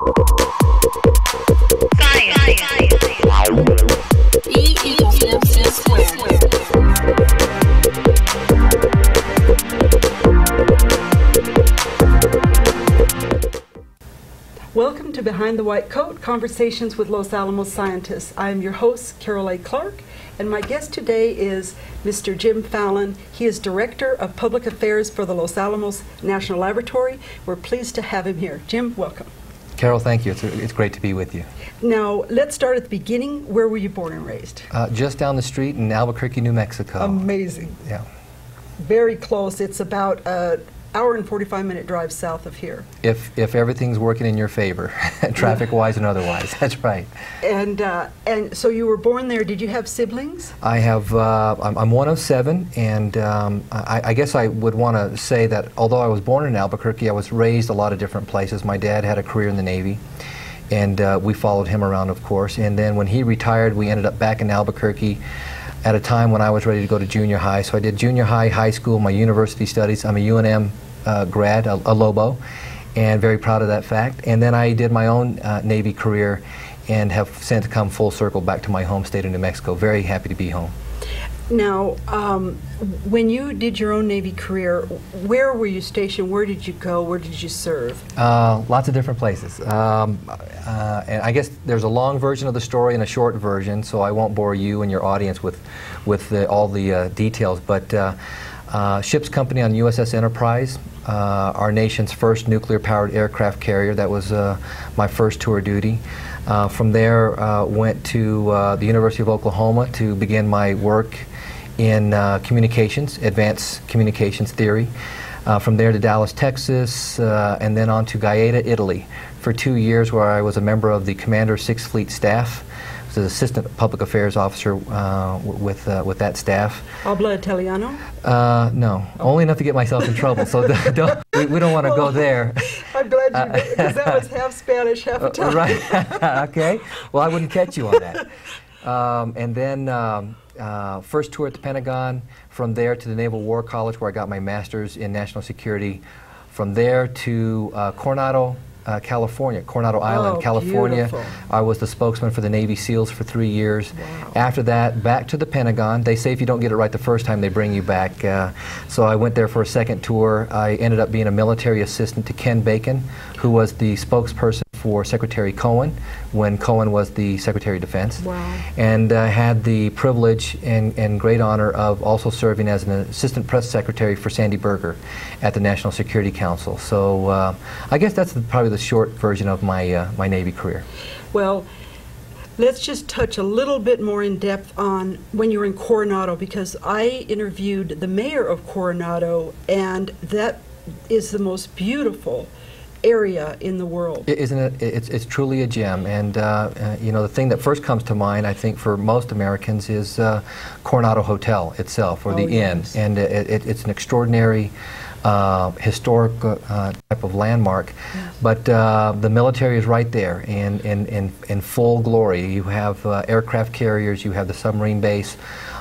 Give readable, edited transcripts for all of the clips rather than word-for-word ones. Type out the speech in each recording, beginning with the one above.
Welcome to Behind the White Coat, Conversations with Los Alamos Scientists. I am your host, Carol A. Clark, and my guest today is Mr. Jim Fallin. He is Director of Public Affairs for the Los Alamos National Laboratory. We're pleased to have him here. Jim, welcome. Carol, thank you. It's great to be with you. Now, let's start at the beginning. Where were you born and raised? Just down the street in Albuquerque, New Mexico. Amazing. Yeah. Very close. It's about an hour and 45-minute drive south of here. If everything's working in your favor, traffic-wise and otherwise, that's right. And so you were born there. Did you have siblings? I have. I'm one of 7, and I guess I would want to say that although I was born in Albuquerque, I was raised a lot of different places. My dad had a career in the Navy, and we followed him around, of course. And then when he retired, we ended up back in Albuquerque at a time when I was ready to go to junior high. So I did junior high, high school, my university studies. I'm a UNM grad, a Lobo, and very proud of that fact. And then I did my own Navy career and have since come full circle back to my home state of New Mexico. Very happy to be home. Now, when you did your own Navy career, where were you stationed? Where did you go? Where did you serve? Lots of different places. And I guess there's a long version of the story and a short version, so I won't bore you and your audience with all the details. But ship's company on USS Enterprise, our nation's first nuclear-powered aircraft carrier. That was my first tour duty. From there, went to the University of Oklahoma to begin my work in communications, advanced communications theory. From there to Dallas, Texas, and then on to Gaeta, Italy, for 2 years, where I was a member of the Commander 6th Fleet staff. I was an assistant public affairs officer with that staff. Habla Italiano? No, only enough to get myself in trouble. So we don't want to go there. I'm glad you did, because that was half Spanish, half Italian. Right. Okay. Well, I wouldn't catch you on that. And then first tour at the Pentagon. From there to the Naval War College, where I got my master's in national security. From there to Coronado, California, Coronado Island, California. Beautiful. I was the spokesman for the Navy SEALs for 3 years. Wow. After that, back to the Pentagon. They say if you don't get it right the first time, they bring you back. So I went there for a second tour. I ended up being a military assistant to Ken Bacon, who was the spokesperson for Secretary Cohen when Cohen was the Secretary of Defense. Wow. And had the privilege and great honor of also serving as an assistant press secretary for Sandy Berger at the National Security Council. So I guess that's probably the short version of my my Navy career. Well, let's just touch a little bit more in depth on when you were in Coronado, because I interviewed the mayor of Coronado, and that is the most beautiful area in the world. Isn't it? It's truly a gem. And you know, the thing that first comes to mind, I think, for most Americans is Coronado Hotel itself, or the inn. And it's an extraordinary historic type of landmark. Yes. But the military is right there in full glory. You have aircraft carriers, you have the submarine base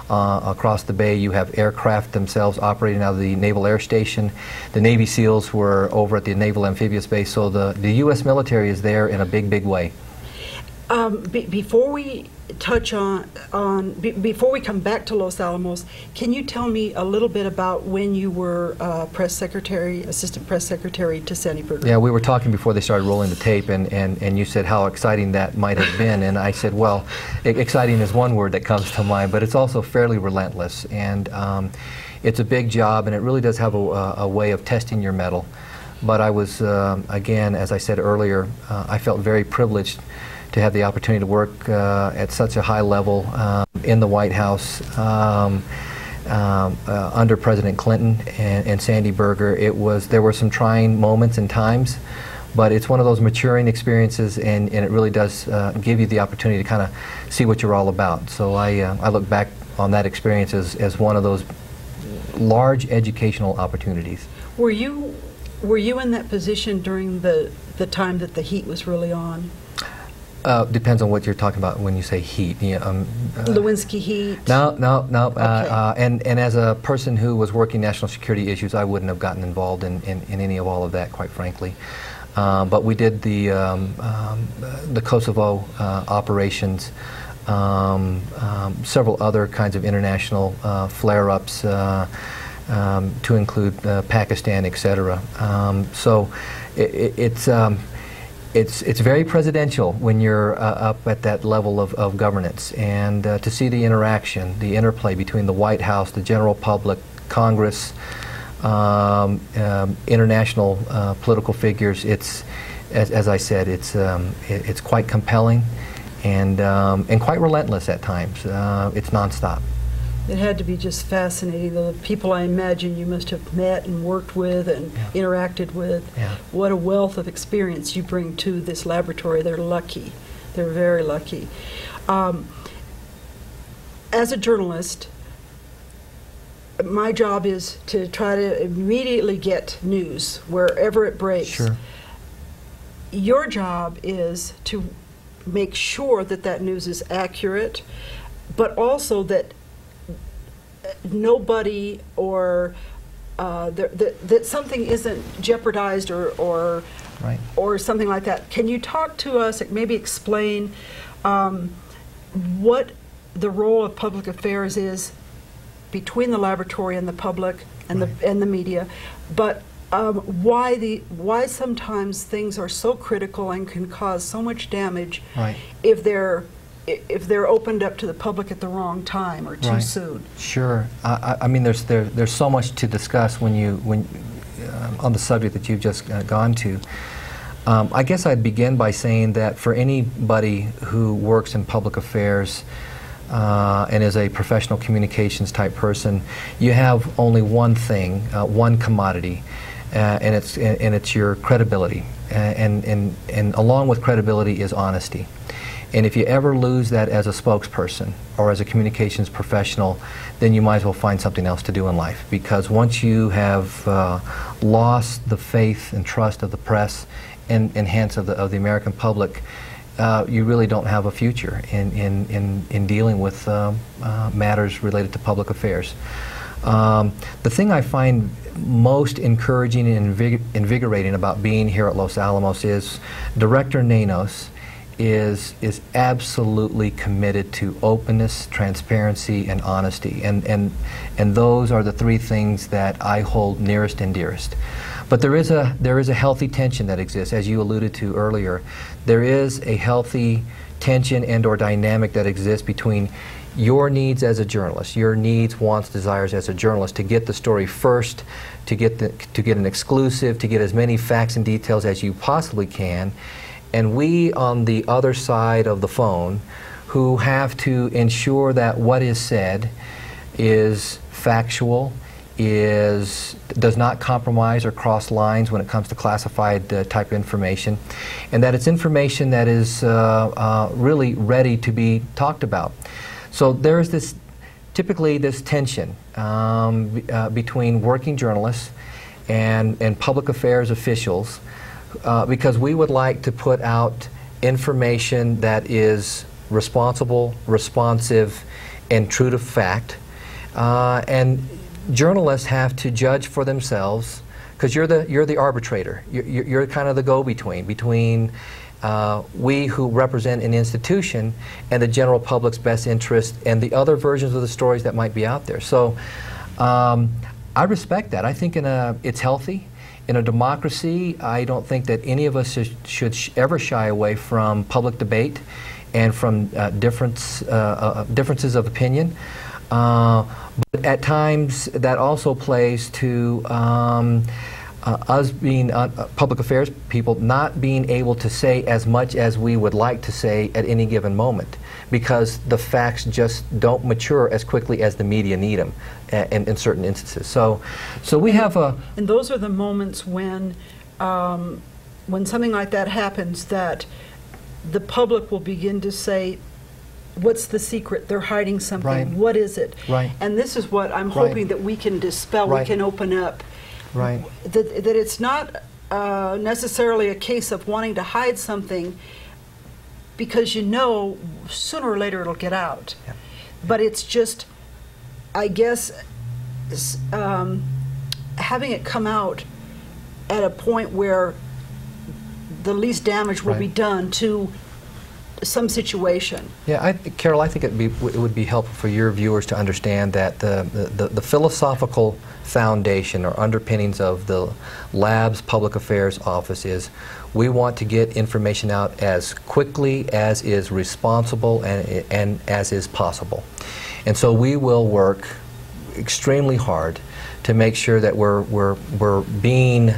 across the bay, you have aircraft themselves operating out of the Naval Air Station. The Navy SEALs were over at the Naval Amphibious Base, so the U.S. military is there in a big, big way. Before we touch before we come back to Los Alamos, can you tell me a little bit about when you were press secretary, assistant press secretary to Sandy Berger? Yeah, we were talking before they started rolling the tape, and you said how exciting that might have been, and I said, well, exciting is one word that comes to mind, but it's also fairly relentless, and it's a big job, and it really does have a way of testing your mettle. But I was, again, as I said earlier, I felt very privileged to have the opportunity to work at such a high level in the White House under President Clinton and Sandy Berger. There were some trying moments and times, but it's one of those maturing experiences, and it really does give you the opportunity to kind of see what you're all about. So I look back on that experience as one of those large educational opportunities. Were you in that position during the time that the heat was really on? Depends on what you're talking about when you say heat. Yeah, Lewinsky heat? No. Okay. And as a person who was working national security issues, I wouldn't have gotten involved in any of all of that, quite frankly. But we did the Kosovo operations, several other kinds of international flare-ups, to include Pakistan, etc. So it's very presidential when you're up at that level of governance, and to see the interaction, the interplay between the White House, the general public, Congress, international political figures. It's, as I said, it's quite compelling and quite relentless at times. It's nonstop. It had to be just fascinating. The people I imagine you must have met and worked with and interacted with. Yeah. What a wealth of experience you bring to this laboratory. They're lucky. They're very lucky. As a journalist, my job is to try to immediately get news wherever it breaks. Sure. Your job is to make sure that that news is accurate, but also that nobody or that something isn't jeopardized or Right. or something like that. Can you talk to us, maybe explain what the role of public affairs is between the laboratory and the public and the media, but why sometimes things are so critical and can cause so much damage if they're opened up to the public at the wrong time or too soon? Sure. I mean, there's so much to discuss when on the subject that you've just gone to. I guess I'd begin by saying that for anybody who works in public affairs and is a professional communications type person, you have only one thing, one commodity, and it's your credibility. And along with credibility is honesty. And if you ever lose that as a spokesperson or as a communications professional, then you might as well find something else to do in life. Because once you have lost the faith and trust of the press and hence of the American public, you really don't have a future in dealing with matters related to public affairs. The thing I find most encouraging and invigorating about being here at Los Alamos is Director Nanos is absolutely committed to openness, transparency, and honesty, and those are the three things that I hold nearest and dearest. But there is a healthy tension that exists, as you alluded to earlier. There is a healthy tension and/or dynamic that exists between your needs as a journalist, your needs, wants, desires as a journalist to get the story first, to get an exclusive, to get as many facts and details as you possibly can. And we on the other side of the phone who have to ensure that what is said is factual, does not compromise or cross lines when it comes to classified type information, and that it's information that is really ready to be talked about. So there is typically this tension between working journalists and public affairs officials, because we would like to put out information that is responsible, responsive, and true to fact. And journalists have to judge for themselves, because you're the arbitrator. You're kind of the go-between between we who represent an institution and the general public's best interest and the other versions of the stories that might be out there. So I respect that. I think it's healthy. In a democracy, I don't think that any of us should ever shy away from public debate and from differences of opinion. But at times, that also plays to us being public affairs people not being able to say as much as we would like to say at any given moment, because the facts just don't mature as quickly as the media need them in certain instances. So we have a... And those are the moments when something like that happens, that the public will begin to say, what's the secret? They're hiding something. Right. What is it? Right. And this is what I'm hoping that we can dispel, we can open up. Right. That it's not necessarily a case of wanting to hide something, because you know sooner or later it'll get out. Yeah. But it's just, I guess, having it come out at a point where the least damage will be done to some situation. Yeah, Carol, I think it would be helpful for your viewers to understand that the philosophical foundation or underpinnings of the lab's public affairs office is we want to get information out as quickly as is responsible and as is possible. And so we will work extremely hard to make sure that we're being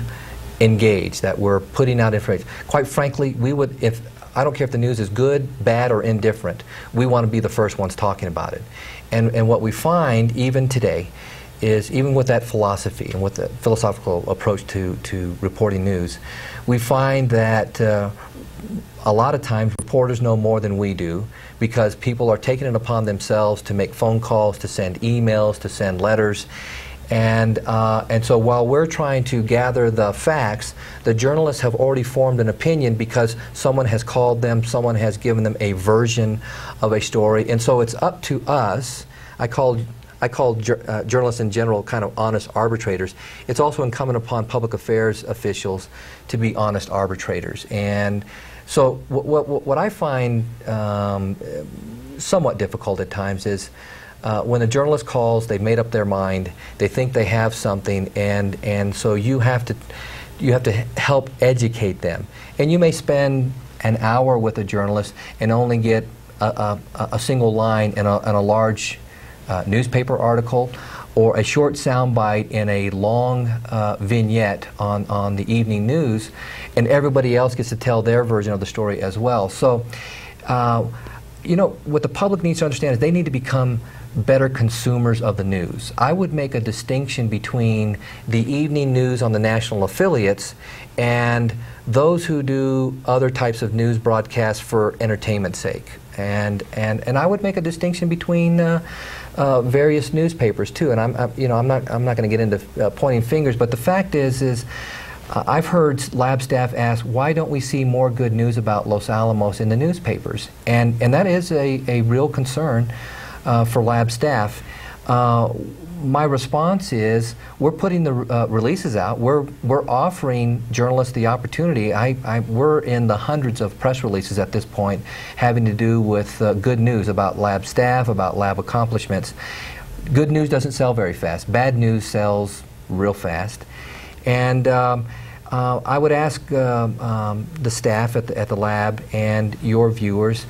engaged, that we're putting out information. Quite frankly, we would, I don't care if the news is good, bad, or indifferent, we want to be the first ones talking about it. And what we find even today is, even with that philosophy and with the philosophical approach to reporting news, we find that a lot of times reporters know more than we do, because people are taking it upon themselves to make phone calls, to send emails, to send letters. And so while we're trying to gather the facts, the journalists have already formed an opinion because someone has called them, someone has given them a version of a story. And so it's up to us. I call journalists in general kind of honest arbitrators. It's also incumbent upon public affairs officials to be honest arbitrators. And so what I find somewhat difficult at times is when a journalist calls, they've made up their mind, they think they have something, and so you have to help educate them. And you may spend an hour with a journalist and only get a single line in a large newspaper article, or a short soundbite in a long vignette on the evening news, and everybody else gets to tell their version of the story as well. So, you know, what the public needs to understand is they need to become better consumers of the news. I would make a distinction between the evening news on the national affiliates and those who do other types of news broadcasts for entertainment's sake. And I would make a distinction between various newspapers too. And I'm not going to get into pointing fingers, but the fact is I've heard lab staff ask, why don't we see more good news about Los Alamos in the newspapers? And that is a real concern for lab staff. My response is, we're putting the releases out. We're offering journalists the opportunity. We're in the hundreds of press releases at this point having to do with good news about lab staff, about lab accomplishments. Good news doesn't sell very fast. Bad news sells real fast. And I would ask the staff at the lab and your viewers,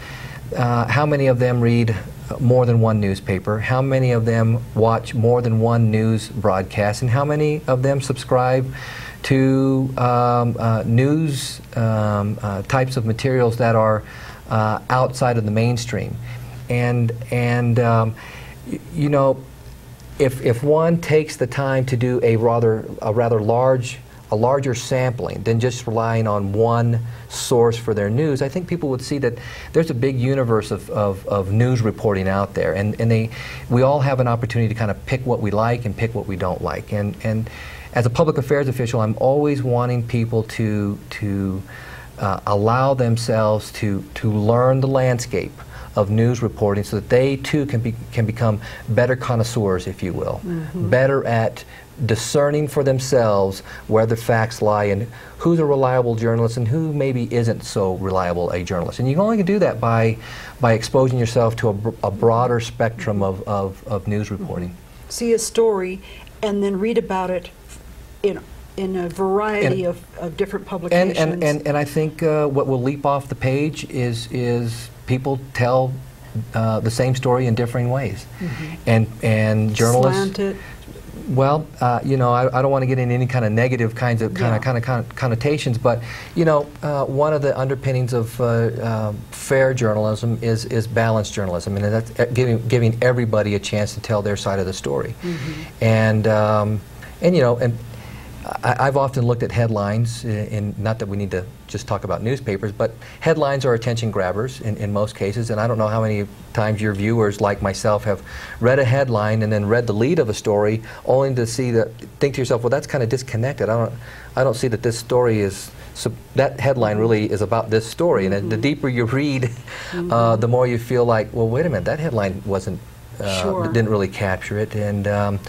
how many of them read more than one newspaper, how many of them watch more than one news broadcast, and how many of them subscribe to news types of materials that are outside of the mainstream. And you know, if one takes the time to do a rather larger sampling than just relying on one source for their news, I think people would see that there's a big universe of news reporting out there, and we all have an opportunity to kind of pick what we like and pick what we don't like. And as a public affairs official, I'm always wanting people to allow themselves to learn the landscape of news reporting so that they too can become better connoisseurs, if you will, better at discerning for themselves where the facts lie and who's a reliable journalist and who maybe isn't so reliable a journalist. And you can only do that by exposing yourself to a broader spectrum of news reporting. See a story and then read about it in a variety of different publications. And I think what will leap off the page is people tell the same story in differing ways. And journalists... Slanted. Well, you know, I don't want to get into any kind of negative kind of connotations, but you know, one of the underpinnings of fair journalism is balanced journalism, and that's giving everybody a chance to tell their side of the story. And you know, and I've often looked at headlines, not that we need to just talk about newspapers, but headlines are attention grabbers in most cases, and I don't know how many times your viewers, like myself, have read a headline and then read the lead of a story only to think to yourself, well, that's kind of disconnected. I don't see that this story is, so that headline really is about this story, and the deeper you read, the more you feel like, well, wait a minute, that headline wasn't, didn't really capture it. And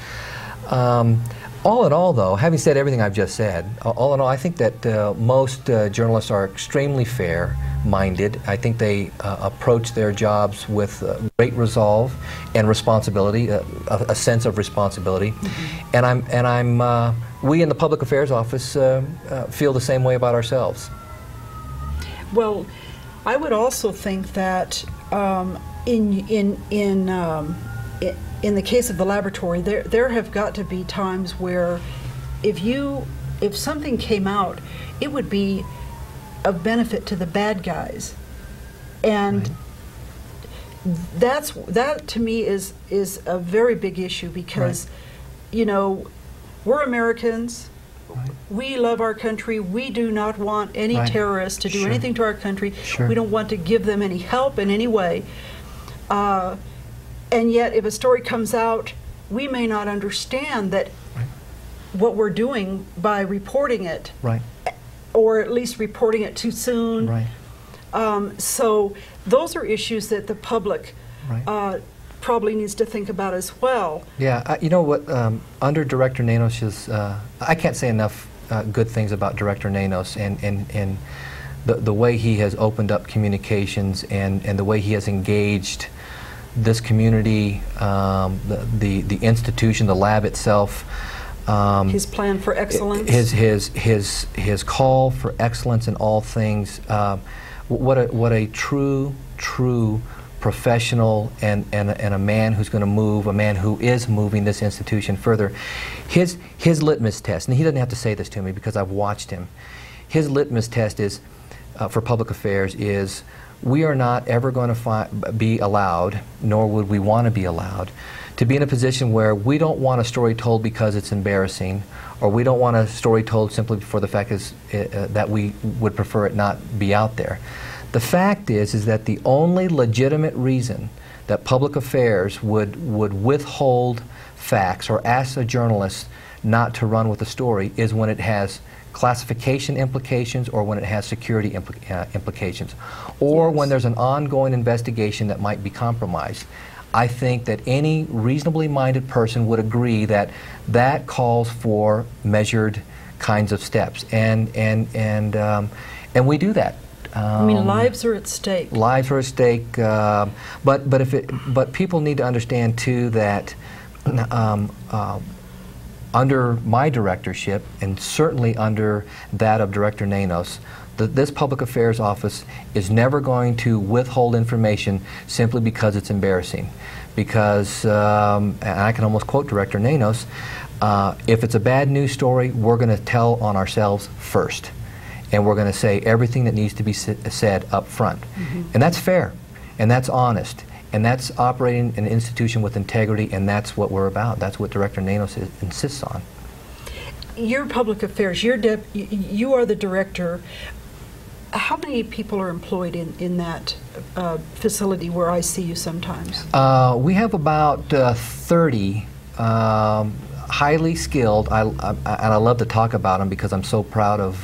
All in all, though, having said everything I've just said, all in all, I think that most journalists are extremely fair-minded. I think they approach their jobs with great resolve and responsibility, a sense of responsibility. Mm-hmm. We in the Public Affairs Office feel the same way about ourselves. Well, I would also think that in the case of the laboratory, there have got to be times where if something came out, it would be of benefit to the bad guys, and that to me is a very big issue, because you know, we're Americans. We love our country. We do not want any terrorists to do anything to our country. We don't want to give them any help in any way. And yet, if a story comes out, we may not understand that what we're doing by reporting it, or at least reporting it too soon. So those are issues that the public probably needs to think about as well. Yeah, you know what, under Director Nanos's, I can't say enough good things about Director Nanos and the way he has opened up communications and the way he has engaged this community, the institution, the lab itself. His plan for excellence. His call for excellence in all things. What a true professional and a man who's going to move, a man who is moving this institution further. His litmus test, and he doesn't have to say this to me because I've watched him. His litmus test is for public affairs is, we are not ever going to be allowed, nor would we want to be allowed, to be in a position where we don't want a story told because it's embarrassing, or we don't want a story told simply for the fact that we would prefer it not be out there. The fact is that the only legitimate reason that public affairs would withhold facts or ask a journalist not to run with a story is when it has classification implications, or when it has security implications, or when there's an ongoing investigation that might be compromised. I think that any reasonably minded person would agree that that calls for measured kinds of steps, and we do that. I mean, lives are at stake. Lives are at stake, but people need to understand too that under my directorship, and certainly under that of Director Nanos, this Public Affairs Office is never going to withhold information simply because it's embarrassing. Because, and I can almost quote Director Nanos, if it's a bad news story, we're going to tell on ourselves first. And we're going to say everything that needs to be said up front. And that's fair, and that's honest. And that's operating an institution with integrity, and that's what we're about. That's what Director Nanos insists on. Your public affairs, you are the director. How many people are employed in that facility where I see you sometimes? We have about 30 highly skilled, and I love to talk about them because I'm so proud of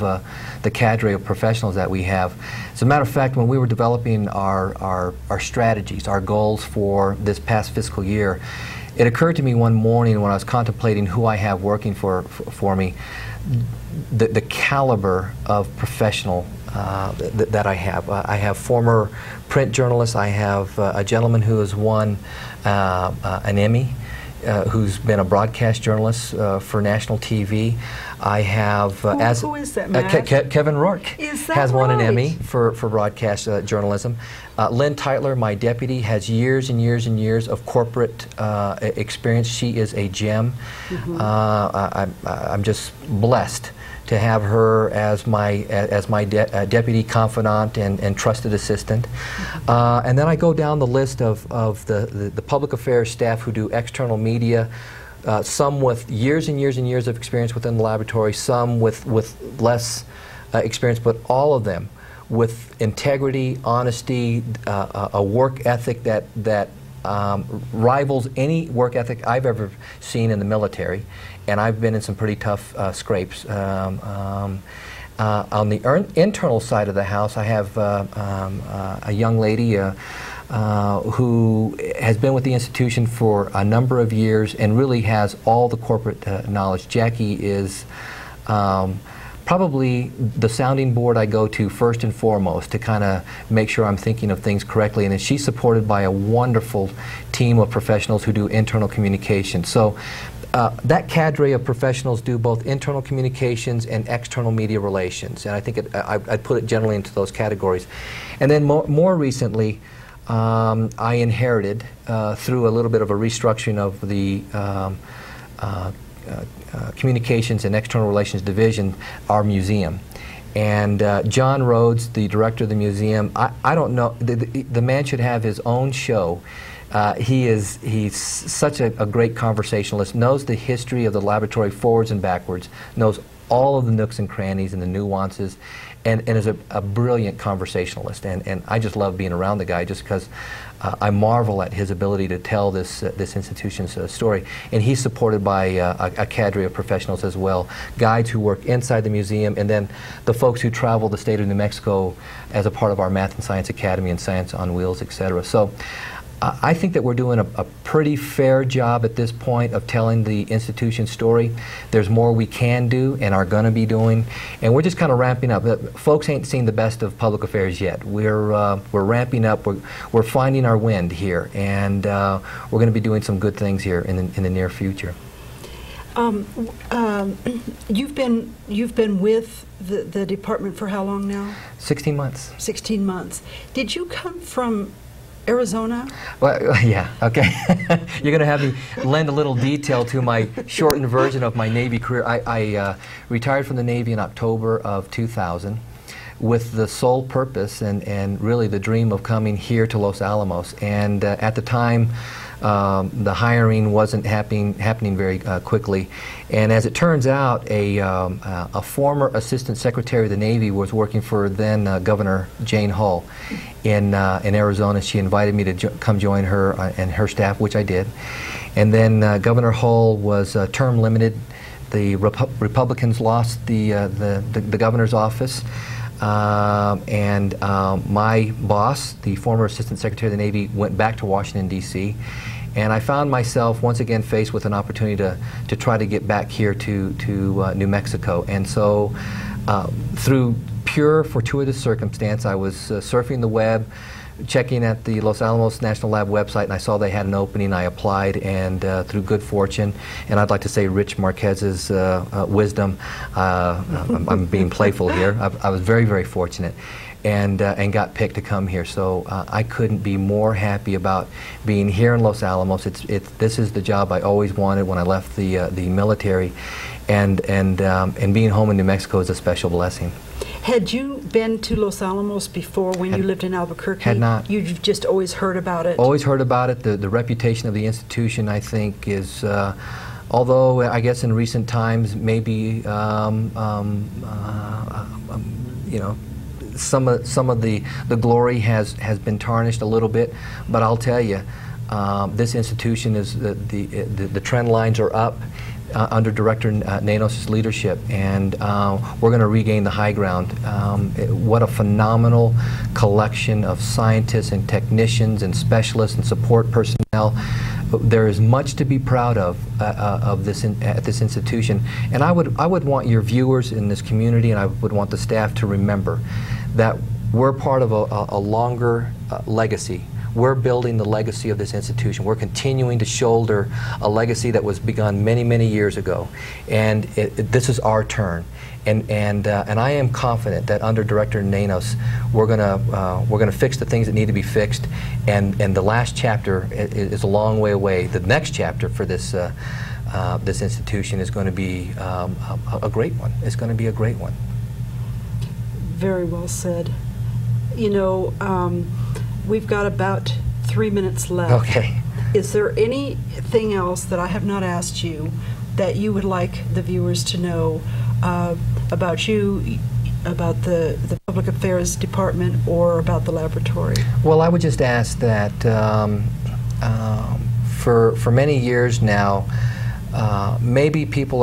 the cadre of professionals that we have. As a matter of fact, when we were developing our strategies, our goals for this past fiscal year, it occurred to me one morning when I was contemplating who I have working for me, the caliber of professional that I have. I have former print journalists. I have a gentleman who has won an Emmy, who's been a broadcast journalist for national TV. I have who is that, Matt? Kevin Rourke has won an Emmy for broadcast journalism. Lynn Tytler, my deputy, has years and years and years of corporate experience. She is a gem. I'm just blessed to have her as my deputy confidant and trusted assistant. And then I go down the list of the public affairs staff who do external media, some with years and years and years of experience within the laboratory, some with less experience, but all of them with integrity, honesty, a work ethic that rivals any work ethic I've ever seen in the military, and I've been in some pretty tough scrapes. On the internal side of the house, I have a young lady, who has been with the institution for a number of years and really has all the corporate knowledge. Jackie is probably the sounding board I go to first and foremost to kind of make sure I'm thinking of things correctly, and she's supported by a wonderful team of professionals who do internal communication. So that cadre of professionals do both internal communications and external media relations, and I think I'd put it generally into those categories. And then more recently, I inherited, through a little bit of a restructuring of the Communications and External Relations Division, our museum. And John Rhodes, the director of the museum, I don't know, the man should have his own show. He's such a great conversationalist, knows the history of the laboratory forwards and backwards, knows all of the nooks and crannies and the nuances, and is a brilliant conversationalist. And I just love being around the guy just because I marvel at his ability to tell this institution's story. And he's supported by a cadre of professionals as well, guides who work inside the museum, and then the folks who travel the state of New Mexico as a part of our Math and Science Academy and Science on Wheels, etc. So I think that we're doing a pretty fair job at this point of telling the institution's story. There's more we can do and are going to be doing, and we're just kind of ramping up. Folks ain't seen the best of public affairs yet. We're ramping up. We're finding our wind here, and we're going to be doing some good things here in the near future. You've been with the department for how long now? 16 months. 16 months. Did you come from Arizona? Well, yeah, okay. You're going to have me lend a little detail to my shortened version of my Navy career. I retired from the Navy in October of 2000 with the sole purpose and really the dream of coming here to Los Alamos. And at the time, the hiring wasn't happening very quickly, and as it turns out, a former Assistant Secretary of the Navy was working for then Governor Jane Hull in Arizona. She invited me to come join her and her staff, which I did. And then Governor Hull was term limited. The Republicans lost the governor's office. And my boss, the former Assistant Secretary of the Navy, went back to Washington, D.C., and I found myself once again faced with an opportunity to try to get back here to New Mexico. And so through pure fortuitous circumstance, I was surfing the web, checking at the Los Alamos National Lab website, and I saw they had an opening. I applied, and through good fortune, and I'd like to say Rich Marquez's wisdom, I'm being playful here, I was very, very fortunate, and got picked to come here. So I couldn't be more happy about being here in Los Alamos. This is the job I always wanted when I left the military, and being home in New Mexico is a special blessing. Had you been to Los Alamos before when you lived in Albuquerque? Had not. You've just always heard about it? Always heard about it. The reputation of the institution, I think, is, although I guess in recent times maybe, you know, some of the glory has been tarnished a little bit, but I'll tell you, this institution is, the trend lines are up. Under Director Nanos' leadership, and we're going to regain the high ground. What a phenomenal collection of scientists and technicians and specialists and support personnel. There is much to be proud of this at this institution, and I would want your viewers in this community, and I would want the staff to remember that we're part of a longer legacy. We're building the legacy of this institution. We're continuing to shoulder a legacy that was begun many, many years ago, and this is our turn. And I am confident that under Director Nanos, we're gonna fix the things that need to be fixed, and the last chapter is a long way away. The next chapter for this this institution is going to be a great one. It's going to be a great one. Very well said. You know, we've got about 3 minutes left. Okay. Is there anything else that I have not asked you that you would like the viewers to know about you, about the Public Affairs Department, or about the laboratory? Well, I would just ask that for many years now, maybe people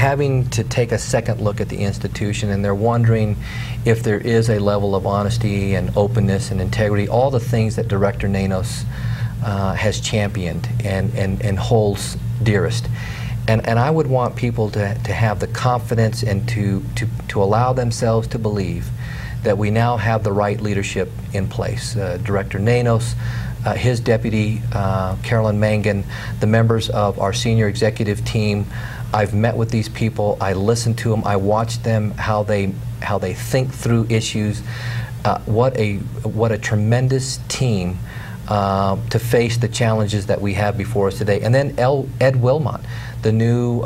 having to take a second look at the institution, and they're wondering if there is a level of honesty and openness and integrity, all the things that Director Nanos has championed and holds dearest. And I would want people to have the confidence and to allow themselves to believe that we now have the right leadership in place. Director Nanos, his deputy, Carolyn Mangan, the members of our senior executive team. I've met with these people, I listen to them, I watch them, how they think through issues. What a tremendous team to face the challenges that we have before us today. And then Ed Wilmot, the new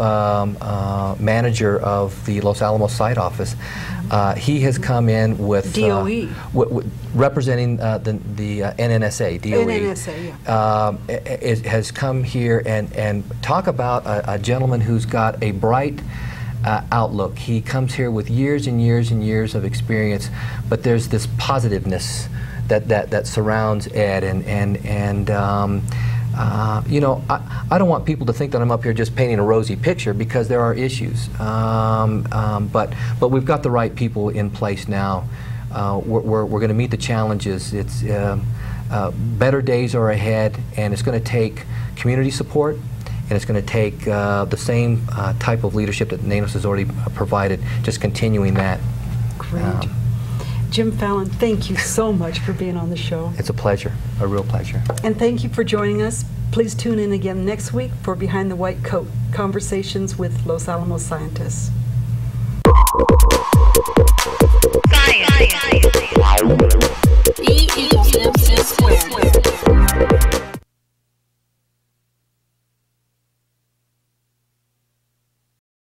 manager of the Los Alamos site office. He has come in with DOE. Representing the NNSA, DOE. NNSA, yeah. Has come here and talk about a gentleman who's got a bright outlook. He comes here with years and years and years of experience, but there's this positiveness that surrounds Ed, you know, I don't want people to think that I'm up here just painting a rosy picture, because there are issues. But we've got the right people in place now. We're going to meet the challenges. It's better days are ahead, and it's going to take community support, and it's going to take the same type of leadership that Nanos has already provided, just continuing that. Great. Jim Fallin, thank you so much for being on the show. It's a pleasure, a real pleasure. And thank you for joining us. Please tune in again next week for Behind the White Coat, Conversations with Los Alamos Scientists. Science.